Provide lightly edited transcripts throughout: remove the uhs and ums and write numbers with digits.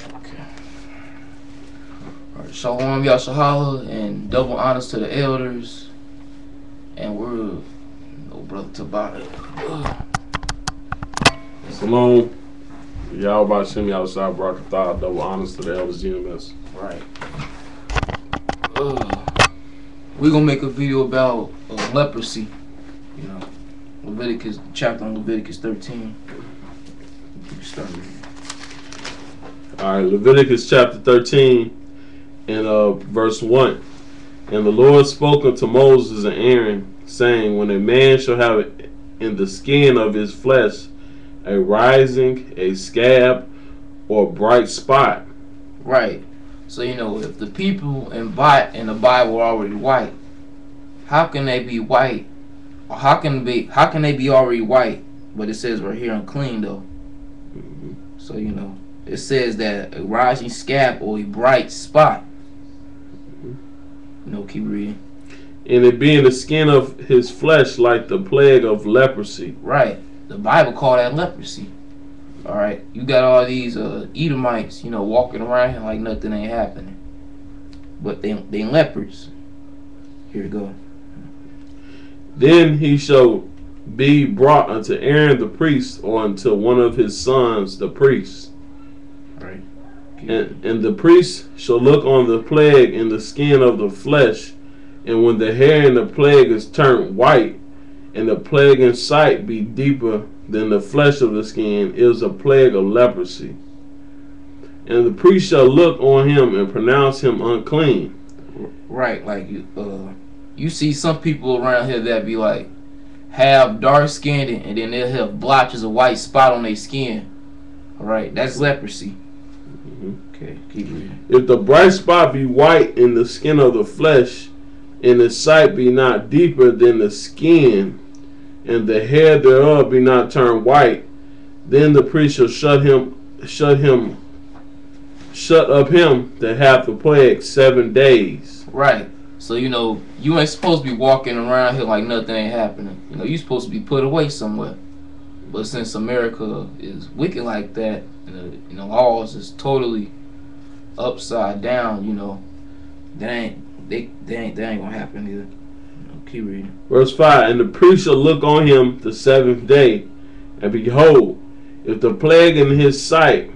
Okay. All right. Shalawam Yasharahla and double honors to the elders. And we're no brother Tabata. Shalom. Y'all about Shem Yahshua Barakatah. Double honors to the elders GMS. Right. We're gonna make a video about leprosy. You know, Leviticus chapter on Leviticus 13. Start reading. All right, Leviticus chapter 13 and verse 1. And the Lord spoke unto Moses and Aaron, saying, when a man shall have in the skin of his flesh a rising, a scab, or bright spot. Right. So, you know, if the people in the Bible are already white, how can they be white? Or how can they be already white? But it says right here unclean though. So, you know, it says that a rising scab or a bright spot. You know, keep reading. And it being the skin of his flesh like the plague of leprosy. Right. The Bible called that leprosy. All right. You got all these Edomites, you know, walking around here like nothing ain't happening. But they lepers. Here we go. Then he shall be brought unto Aaron the priest, or unto one of his sons the priest. Right. And the priest shall look on the plague in the skin of the flesh, and when the hair in the plague is turned white, and the plague in sight be deeper than the flesh of the skin, it is a plague of leprosy. And the priest shall look on him and pronounce him unclean. Right, like you see some people around here that be like have dark skinned and then they'll have blotches of white spot on their skin. All right, that's leprosy. Okay, keep reading. If the bright spot be white in the skin of the flesh, and the sight be not deeper than the skin, and the hair thereof be not turned white, then the priest shall shut up him that hath the plague 7 days. Right. So, you know, you ain't supposed to be walking around here like nothing ain't happening. You know, you supposed to be put away somewhere. But since America is wicked like that, and the laws is totally upside down, you know, that ain't gonna happen either. You know, keep reading. Verse 5. And the priest shall look on him the 7th day, and behold, if the plague in his sight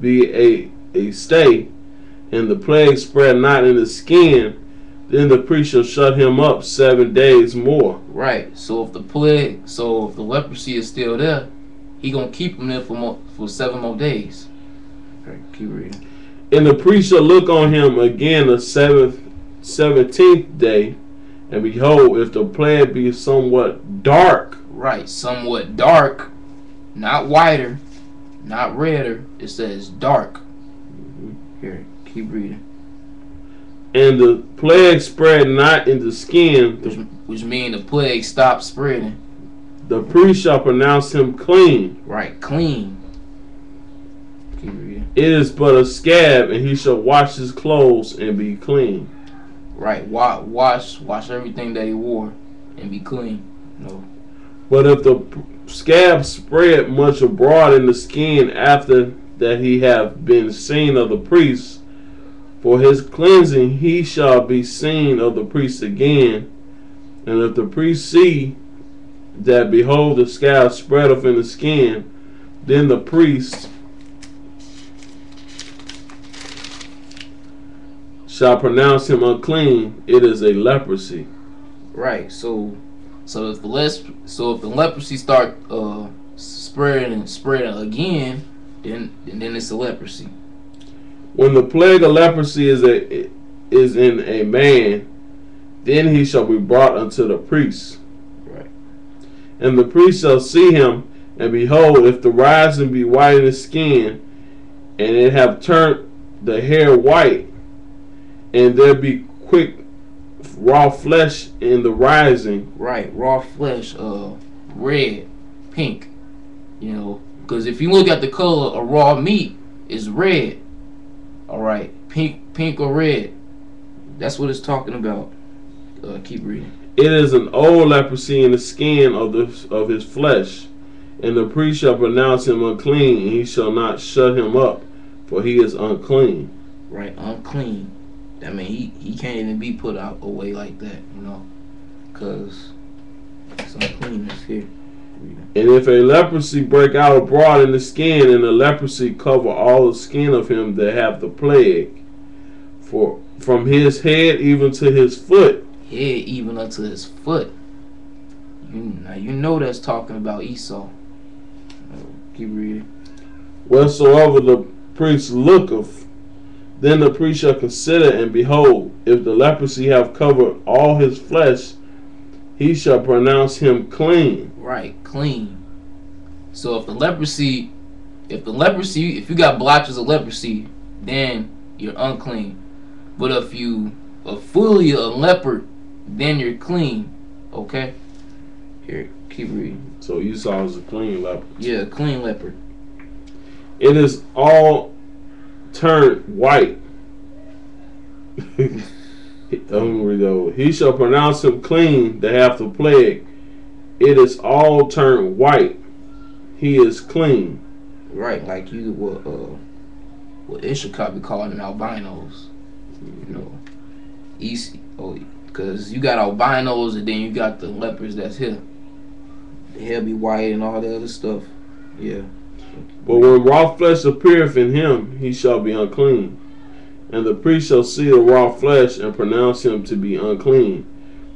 be a stay, and the plague spread not in the skin, then the priest shall shut him up 7 days more. Right. So if the leprosy is still there, he gonna keep him there for 7 more days. Okay, keep reading. And the priest shall look on him again the 17th day, and behold, if the plague be somewhat dark. Right, somewhat dark, not whiter, not redder. It says dark. Here, keep reading. And the plague spread not in the skin, which means the plague stopped spreading. The priest shall pronounce him clean. Right, clean. Keep reading. It is but a scab, and he shall wash his clothes and be clean. Right, wash everything that he wore and be clean. No. But if the scab spread much abroad in the skin after that he have been seen of the priest, for his cleansing he shall be seen of the priest again. And if the priest see that, behold, the scab spreadeth in the skin, then the priest shall pronounce him unclean. It is a leprosy. Right. So if the leprosy start spreading again, then it's a leprosy. When the plague of leprosy is in a man, then he shall be brought unto the priest. Right. And the priest shall see him, and behold, if the rising be white in the skin, and it have turned the hair white, and there be quick raw flesh in the rising. Right, raw flesh, red, pink. You know, because if you look at the color of raw meat, it's red. All right, pink or red. That's what it's talking about. Keep reading. It is an old leprosy in the skin of his flesh, and the priest shall pronounce him unclean, and he shall not shut him up for he is unclean. Right, unclean. I mean, he can't even be put out away like that, you know, because it's uncleanness here. And if a leprosy break out abroad in the skin, and the leprosy cover all the skin of him that have the plague, for from his head even to his foot. Head even unto his foot. Now you know that's talking about Esau. Keep reading. Whatsoever the priest looketh, then the priest shall consider, and behold, if the leprosy have covered all his flesh, he shall pronounce him clean. Right, clean. So if you got blotches of leprosy, then you're unclean. But if you are fully a leper, then you're clean. Okay? Here, keep reading. So Esau is a clean leper. Yeah, clean leper. It is all turned white. He shall pronounce him clean that hath the plague. It is all turned white. He is clean. Right, like you what Ishakar be calling them albinos. You know, because you got albinos and then you got the lepers that's here. The hair be white and all the other stuff. Yeah. But when raw flesh appeareth in him, he shall be unclean. And the priest shall see the raw flesh and pronounce him to be unclean.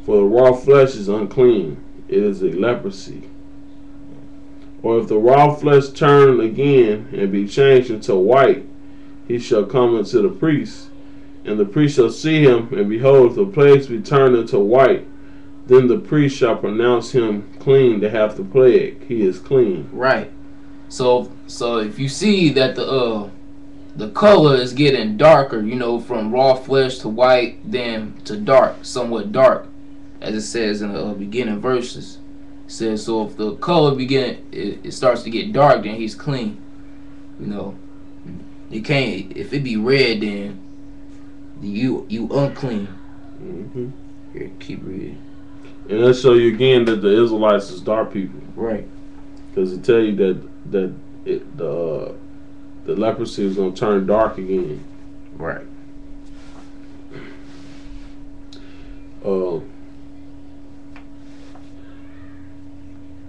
For the raw flesh is unclean. It is a leprosy. Or if the raw flesh turn again and be changed into white, he shall come unto the priest. And the priest shall see him, and behold, if the plague be turned into white, then the priest shall pronounce him clean that hath the plague. He is clean. Right. So if you see that the color is getting darker, you know, from raw flesh to white, then to dark, somewhat dark, as it says in the beginning verses. It says, so if the color it starts to get dark, then he's clean. You know, you can't, if it be red, then you unclean. Mm-hmm. Here, keep reading. And that show you again that the Israelites is dark people. Right. Because it tell you that the leprosy is going to turn dark again. Right. What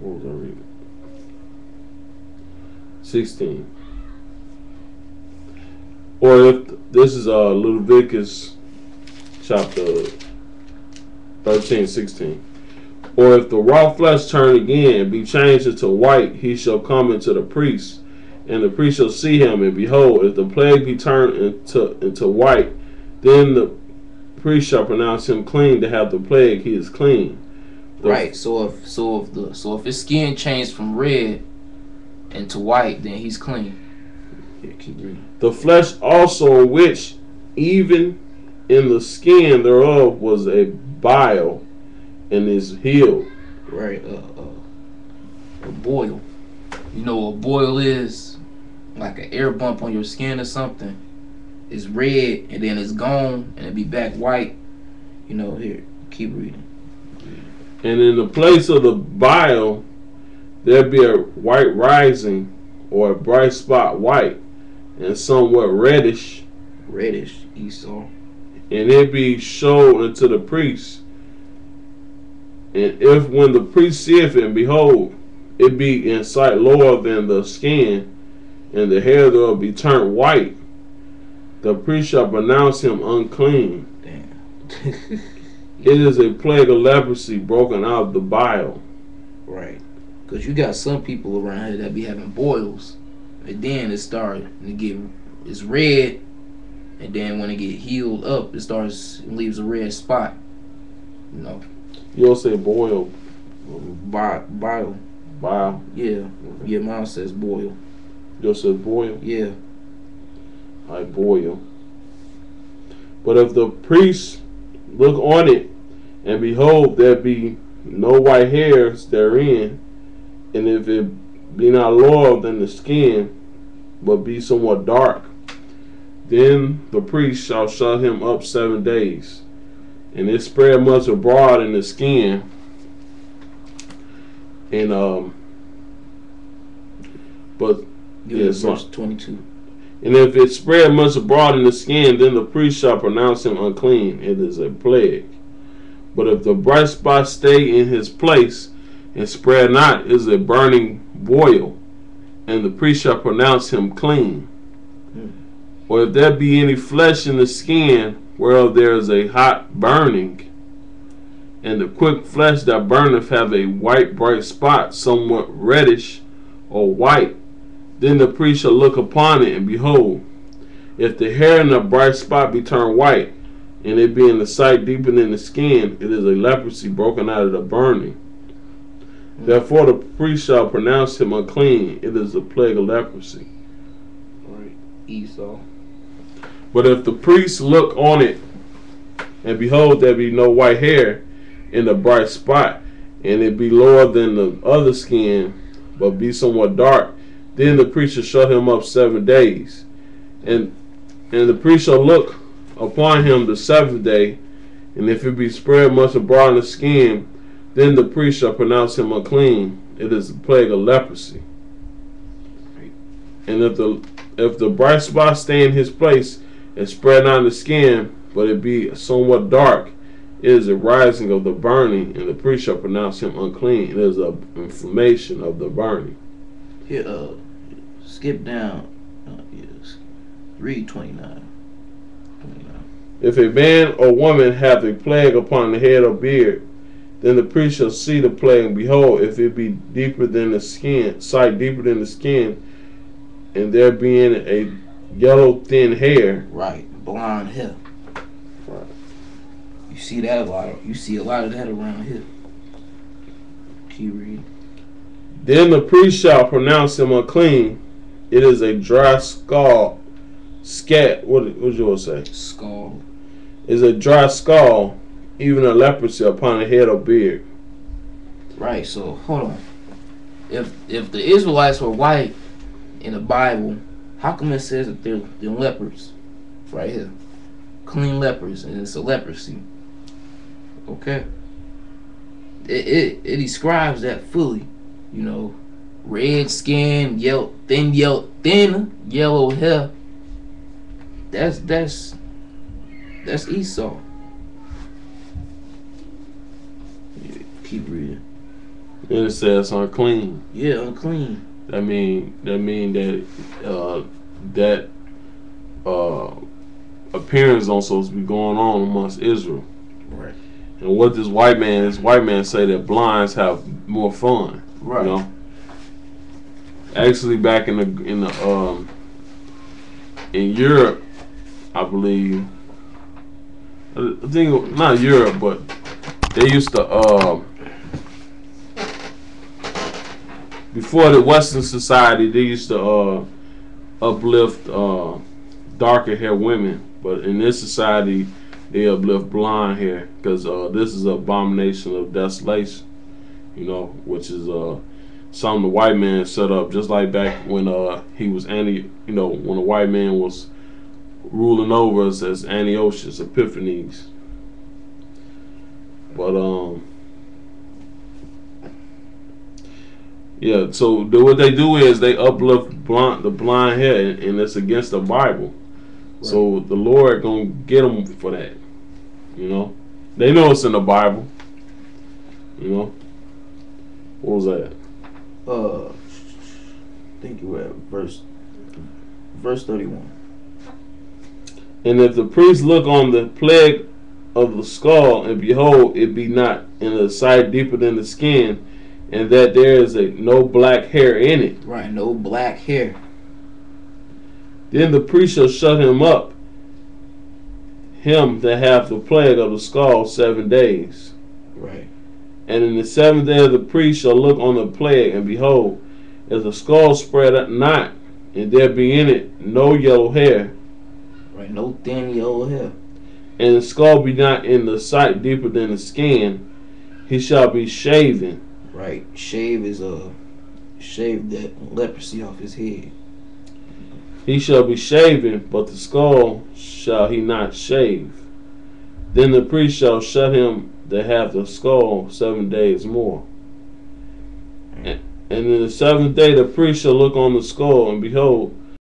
was I reading? 16. Or if this is Leviticus chapter 13, 16. Or if the raw flesh turn again and be changed into white, he shall come into the priest, and the priest shall see him, and behold, if the plague be turned into white, then the priest shall pronounce him clean to have the plague. He is clean. Right. So if his skin changed from red into white, then he's clean. Here, keep reading. The flesh also, which even in the skin thereof was a bile, and is healed. Right. A boil. You know what a boil is? Like an air bump on your skin or something. It's red and then it's gone and it be back white. You know, here, keep reading. And in the place of the bile, there be a white rising, or a bright spot white, and somewhat reddish. Reddish, Esau. And it be showed unto the priest. And if when the priest seeth it, and behold, it be in sight lower than the skin, and the hair thereof be turned white, the priest shall pronounce him unclean. Damn. It is a plague of leprosy broken out of the bile. Right. Because you got some people around here that be having boils. And then it's red. And then when it get healed up, it leaves a red spot. You know. You don't say boil. Bile. Bile. Yeah. Yeah, mine says boil. Yours says boil? Yeah. I boil. But if the priest look on it, and behold, there be no white hairs therein, and if it be not lower than the skin, but be somewhat dark, then the priest shall shut him up 7 days, and it spread much abroad in the skin, and but verse 22. And if it spread much abroad in the skin, then the priest shall pronounce him unclean. It is a plague. But if the bright spot stay in his place and spread not, it is a burning boil, and the priest shall pronounce him clean. Or if there be any flesh in the skin, whereof there is a hot burning, and the quick flesh that burneth have a white bright spot, somewhat reddish or white, then the priest shall look upon it, and behold, if the hair in the bright spot be turned white, and it be in the sight deeper than the skin, it is a leprosy broken out of the burning. Therefore the priest shall pronounce him unclean. It is a plague of leprosy. Right. Esau. But if the priest look on it, and behold, there be no white hair in the bright spot, and it be lower than the other skin, but be somewhat dark, then the priest shall shut him up 7 days. And the priest shall look upon him the 7th day, and if it be spread much abroad in the skin, then the priest shall pronounce him unclean. It is a plague of leprosy. And if the bright spot stay in his place and spread not in the skin, but it be somewhat dark, it is a rising of the burning, and the priest shall pronounce him unclean. It is an inflammation of the burning. Here, skip down. Yes, read 29. If a man or woman have a plague upon the head or beard, then the priest shall see the plague, and behold, if it be deeper than the skin, sight deeper than the skin, and there being a yellow thin hair. Right, blonde hair. Right. You see that a lot. You see a lot of that around here. Keep reading. Then the priest shall pronounce him unclean. It is a dry skull. What yours say? Skull. Is a dry skull, even a leprosy upon the head or beard. Right. So hold on. If the Israelites were white in the Bible, how come it says that they're lepers? Right here, clean lepers, and it's a leprosy. Okay. It describes that fully. You know, red skin, thin yellow hair. That's Esau. Yeah, keep reading. And it says unclean. Yeah, unclean. That mean that appearance don't supposed to be going on amongst Israel. Right. And what this white man say that blinds have more fun. Right. You know. Actually, back in Europe, I believe. I think not Europe, but they used to before the Western society, they used to uplift darker hair women, but in this society, they uplift blonde hair because this is an abomination of desolation. You know, which is something the white man set up, just like back when he was when the white man was ruling over us as Antiochus Epiphanes. But yeah, so what they do is they uplift the blind hair, and it's against the Bible. Right. So the Lord gonna get them for that. You know, they know it's in the Bible. You know, what was that? I think you were at verse 31. And if the priest look on the plague of the skull, and behold, it be not in the sight deeper than the skin, and that there is no black hair in it. Right, no black hair. Then the priest shall shut him up, him that hath the plague of the skull 7 days. Right. And in the 7th day the priest shall look on the plague, and behold, if the skull spread not, and there be in it no yellow hair. Right, no thin yellow hair. And the skull be not in the sight deeper than the skin, he shall be shaven. Right, shave that leprosy off his head. He shall be shaven, but the skull shall he not shave. Then the priest shall shut him that hath the skull 7 days more. And in the 7th day the priest shall look on the skull, and behold,